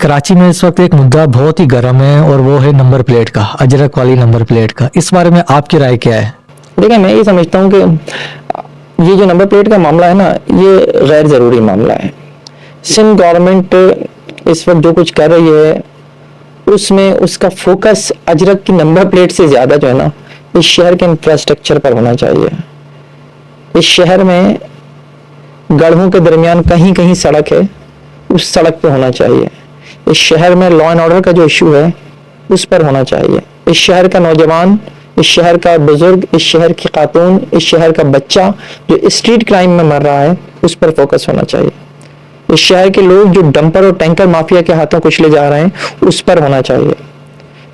कराची में इस वक्त एक मुद्दा बहुत ही गर्म है और वो है नंबर प्लेट का, अजरक वाली नंबर प्लेट का। इस बारे में आपकी राय क्या है? देखिए, मैं ये समझता हूँ कि ये जो नंबर प्लेट का मामला है ना, ये गैर ज़रूरी मामला है। सिंध गवर्नमेंट इस वक्त जो कुछ कर रही है उसमें उसका फोकस अजरक की नंबर प्लेट से ज़्यादा जो है ना, इस शहर के इंफ्रास्ट्रक्चर पर होना चाहिए। इस शहर में गढ़ों के दरमियान कहीं कहीं सड़क है, उस सड़क पे होना चाहिए। इस शहर में लॉ एंड ऑर्डर का जो इशू है उस पर होना चाहिए। इस शहर का नौजवान, इस शहर का बुजुर्ग, इस शहर की खातून, इस शहर का बच्चा जो स्ट्रीट क्राइम में मर रहा है उस पर फोकस होना चाहिए। इस शहर के लोग जो डंपर और टैंकर माफिया के हाथों कुचले जा रहे हैं उस पर होना चाहिए।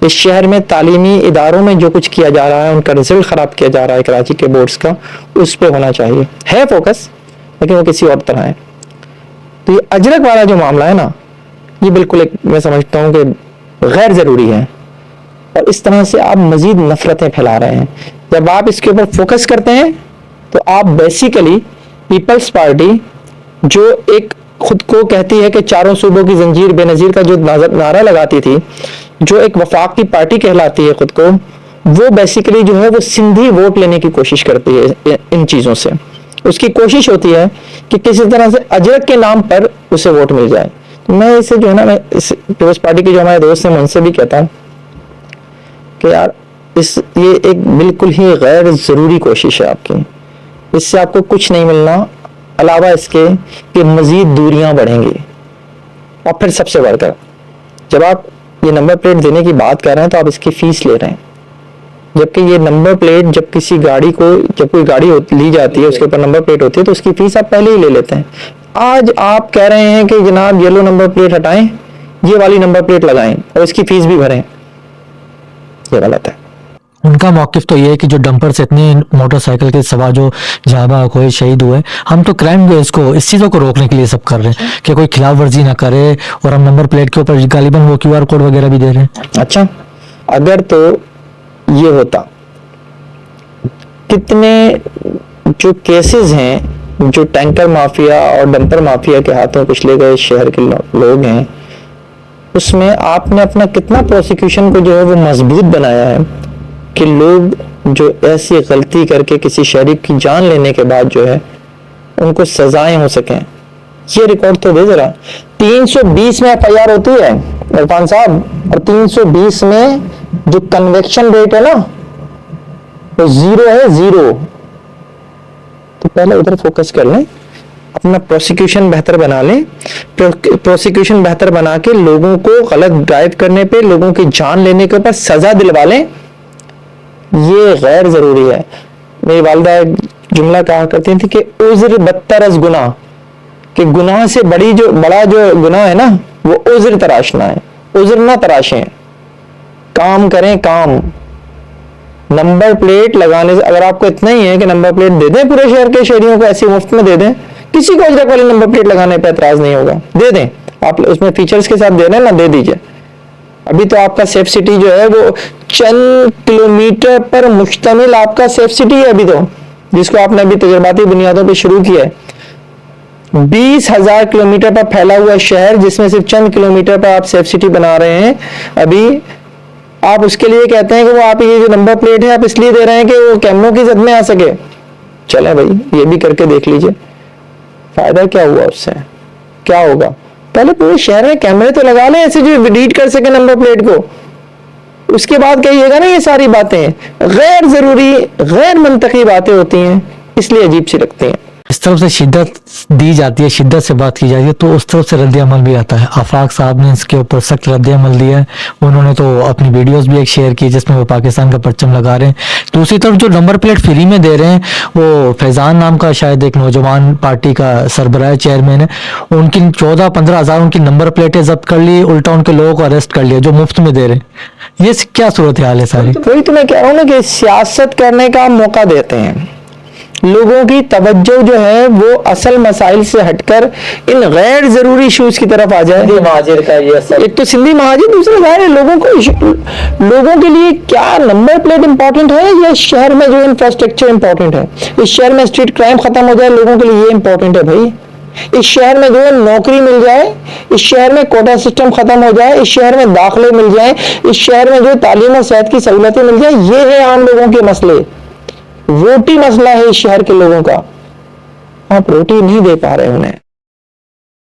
इस शहर में तालीमी इदारों में जो कुछ किया जा रहा है, उनका रिजल्ट खराब किया जा रहा है कराची के बोर्ड्स का, उस पर होना चाहिए। है फोकस, लेकिन वो किसी और तरह है। तो ये अजरक वाला जो मामला है ना, ये बिल्कुल एक मैं समझता हूँ कि गैर ज़रूरी है और इस तरह से आप मजीद नफरतें फैला रहे हैं। जब आप इसके ऊपर फोकस करते हैं तो आप बेसिकली पीपल्स पार्टी जो एक खुद को कहती है कि चारों सूबों की जंजीर बेनजीर का जो नारा लगाती थी, जो एक वफाक की पार्टी कहलाती है खुद को, वो बेसिकली जो है वो सिंधी वोट लेने की कोशिश करती है। इन चीज़ों से उसकी कोशिश होती है कि किसी तरह से अजरक के नाम पर उसे वोट मिल जाए। तो मैं इसे जो है ना, मैं इस पीपल्स पार्टी के जो हमारे दोस्त हैं मैं उनसे भी कहता हूँ कि यार ये एक बिल्कुल ही गैर ज़रूरी कोशिश है आपकी। इससे आपको कुछ नहीं मिलना अलावा इसके कि मज़ीद दूरियां बढ़ेंगी। और फिर सबसे बढ़कर जब आप ये नंबर प्लेट देने की बात कर रहे हैं तो आप इसकी फ़ीस ले रहे हैं, जबकि ये नंबर प्लेट जब किसी गाड़ी को, जब कोई गाड़ी ली जाती है उसके ऊपर नंबर प्लेट होती है तो उसकी फ़ीस आप पहले ही ले लेते हैं। आज आप कह रहे हैं कि जनाब येलो नंबर प्लेट हटाएं, ये वाली नंबर प्लेट लगाएं और इसकी फ़ीस भी भरें, ये गलत है। उनका मौक़िफ़ तो ये है कि जो डंपर से इतने मोटरसाइकिल के सवार जो जाबा कोई शहीद हुए, हम तो क्राइम इसको इस चीज़ों को रोकने के लिए सब कर रहे हैं कि कोई खिलाफ वर्जी ना करे, और हम नंबर प्लेट के ऊपर गालिबन वो QR कोड वगैरह भी दे रहे हैं। अच्छा, अगर तो ये होता, कितने जो केसेस हैं जो टैंकर माफिया और डंपर माफिया के हाथों कुचले गए शहर के लोग हैं, उसमें आपने अपना कितना प्रोसिक्यूशन को जो है वो मजबूत बनाया है कि लोग जो ऐसी गलती करके किसी शहरी की जान लेने के बाद जो है उनको सजाएं हो सकें। ये रिकॉर्ड तो दे जरा। 320 में FIR होती है इरफान साहब, और 320 में जो कन्वेक्शन रेट है ना वो 0 है, 0। तो पहले उधर फोकस कर लें, अपना प्रोसिक्यूशन बेहतर बना लें। प्रोसिक्यूशन बेहतर बना के लोगों को गलत ड्राइव करने पे, लोगों की जान लेने के ऊपर सजा दिलवा लें। ये गैर जरूरी है। मेरी वालिदा एक जुमला कहा करती थी कि उज़्र बदतर अज़ गुनाह, कि गुनाह से बड़ा जो गुनाह है ना वो उज़्र तराशना है। उज़्र ना तराशें, काम करें काम। नंबर प्लेट लगाने से अगर आपको इतना ही है कि नंबर प्लेट दे दें पूरे शहर के शहरियों को, ऐसी मुफ्त में दे दें, किसी को अजरक वाली नंबर प्लेट लगाने पर एतराज नहीं होगा, दे दें। आप उसमें फीचर्स के साथ दे रहे हैं ना, दे दीजिए। अभी तो आपका सेफ सिटी जो है वो चंद किलोमीटर पर मुश्तमिल आपका सेफ सिटी है अभी तो, जिसको आपने अभी तजर्बाती बुनियादों पे शुरू किया है। 20,000 किलोमीटर पर फैला हुआ शहर जिसमें सिर्फ चंद किलोमीटर पर आप सेफ सिटी बना रहे हैं। अभी आप उसके लिए कहते हैं कि वो आप ये जो नंबर प्लेट है आप इसलिए दे रहे हैं कि वो कैमरों की जद में आ सके। चले भाई, ये भी करके देख लीजिए, फायदा क्या हुआ उससे, क्या होगा। पहले पूरे शहर में कैमरे तो लगा लें ऐसे जो रीड कर सके नंबर प्लेट को, उसके बाद कहिएगा ना ये सारी बातें गैर जरूरी, गैर मंतकी बातें होती हैं, इसलिए अजीब सी लगती हैं। इस तरफ से शिद्दत दी जाती है, शिद्दत से बात की जाती है, तो उस तरफ से रद्द अमल भी आता है। आफाक साहब ने इसके ऊपर सख्त रद्द अमल दिया है। उन्होंने तो अपनी वीडियोस भी एक शेयर की जिसमें वो पाकिस्तान का परचम लगा रहे हैं। दूसरी तरफ जो नंबर प्लेट फ्री में दे रहे हैं, वो फैजान नाम का शायद एक नौजवान पार्टी का सरबराह चेयरमैन है, उनकी 14-15 हज़ार उनकी नंबर प्लेटें जब्त कर ली, उल्टा उनके लोगों को अरेस्ट कर लिया जो मुफ्त में दे रहे हैं। ये क्या सूरत हाल है सारी? वही तो मैं कह रहा हूँ ना कि सियासत करने का मौका देते हैं। लोगों की तवज्जो जो है वो असल मसाइल से हटकर इन गैर जरूरी इश्यूज की तरफ आ जाए। महाजिर का ये असल, एक तो सिंधी महाजिर, दूसरा जाहिर है लोगों के लिए क्या नंबर प्लेट इंपॉर्टेंट है या शहर में जो इंफ्रास्ट्रक्चर इंपॉर्टेंट है। इस शहर में स्ट्रीट क्राइम खत्म हो जाए, लोगों के लिए ये इंपॉर्टेंट है भाई। اس شہر میں جو ہے نوکری مل جائے, اس شہر میں کوٹا سسٹم ختم ہو جائے, اس شہر میں داخلے مل جائیں, اس شہر میں جو تعلیم اور صحت کی سہولتیں مل جائیں. یہ ہے عام لوگوں کے مسئلے, روٹی مسئلہ ہے اس شہر کے لوگوں کا. آپ روٹی نہیں دے پا رہے انہیں.